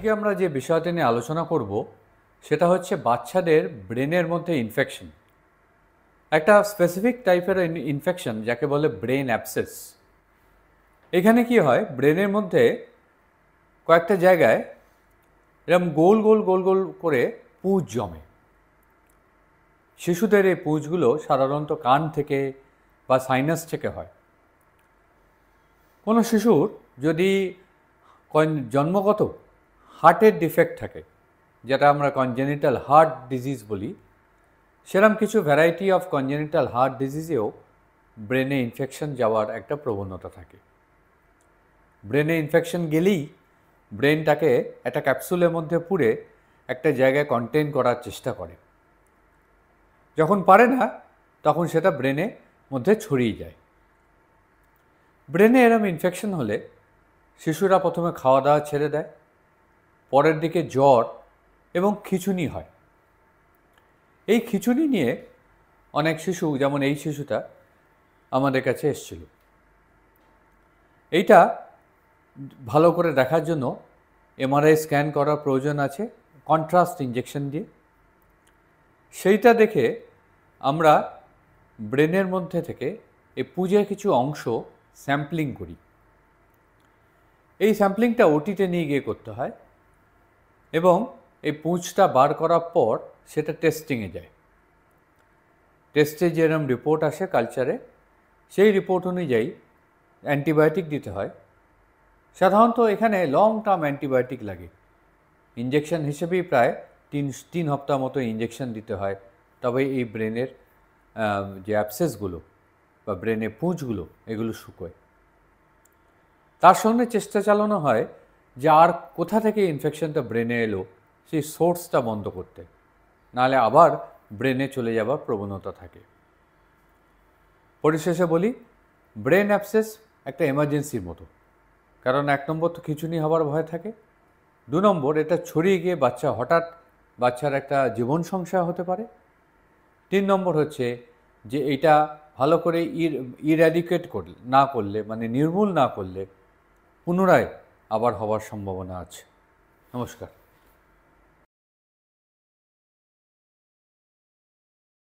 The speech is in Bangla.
আজকে আমরা যে বিষয়টি নিয়ে আলোচনা করব সেটা হচ্ছে বাচ্চাদের ব্রেনের মধ্যে ইনফেকশন। একটা স্পেসিফিক টাইপের ইনফেকশন যাকে বলে ব্রেন অ্যাবসেস। এখানে কি হয়, ব্রেনের মধ্যে কয়েকটা জায়গায় এরকম গোল গোল গোল গোল করে পুঁজ জমে। শিশুদের এই পুঁজগুলো সাধারণত কান থেকে বা সাইনাস থেকে হয়। কোনো শিশুর যদি জন্মগত হার্টের ডিফেক্ট থাকে, যেটা আমরা কনজেনিটাল হার্ট ডিজিজ বলি, সেরকম কিছু ভ্যারাইটি অফ কনজেনিটাল হার্ট ডিজিজেও ব্রেনে ইনফেকশন যাওয়ার একটা প্রবণতা থাকে। ব্রেনে ইনফেকশন গেলেই ব্রেনটাকে একটা ক্যাপসুলের মধ্যে পুরে একটা জায়গায় কন্টেইন করার চেষ্টা করে। যখন পারে না তখন সেটা ব্রেনের মধ্যে ছড়িয়ে যায়। ব্রেনে এরম ইনফেকশন হলে শিশুরা প্রথমে খাওয়া দাওয়া ছেড়ে দেয়, পরের দিকে জ্বর এবং খিঁচুনি হয়। এই খিঁচুনি নিয়ে অনেক শিশু, যেমন এই শিশুটা আমাদের কাছে এসেছিল। এইটা ভালো করে দেখার জন্য এমআরআই স্ক্যান করার প্রয়োজন আছে কন্ট্রাস্ট ইঞ্জেকশন দিয়ে। সেইটা দেখে আমরা ব্রেনের মধ্যে থেকে এই পুঁজের কিছু অংশ স্যাম্পলিং করি। এই স্যাম্পলিংটা ওটিতে নিয়ে গিয়ে করতে হয় এবং এই পুঁজটা বার করার পর সেটা টেস্টিংয়ে যায়। টেস্টে যেরকম রিপোর্ট আসে কালচারে, সেই রিপোর্ট অনুযায়ী অ্যান্টিবায়োটিক দিতে হয়। সাধারণত এখানে লং টার্ম অ্যান্টিবায়োটিক লাগে। ইঞ্জেকশন হিসেবেই প্রায় তিন হপ্তাহ মতো ইঞ্জেকশন দিতে হয়, তবে এই ব্রেনের যে অ্যাবসেসগুলো বা ব্রেনের পুঁজগুলো এগুলো শুকোয়। তার সঙ্গে চেষ্টা চালানো হয় যে আর কোথা থেকে ইনফেকশনটা ব্রেনে এলো সেই সোর্সটা বন্ধ করতে, নাহলে আবার ব্রেনে চলে যাওয়ার প্রবণতা থাকে। পরিশেষে বলি, ব্রেন অ্যাবসেস একটা এমার্জেন্সির মতো। কারণ 1 নম্বর তো খিঁচুনি হওয়ার ভয় থাকে, 2 নম্বর এটা ছড়িয়ে গিয়ে হঠাৎ বাচ্চার একটা জীবন সংশয় হতে পারে, 3 নম্বর হচ্ছে যে এটা ভালো করে ইরাডিকেট না করলে, মানে নির্মূল না করলে পুনরায় আবার হওয়ার সম্ভাবনা আছে। নমস্কার।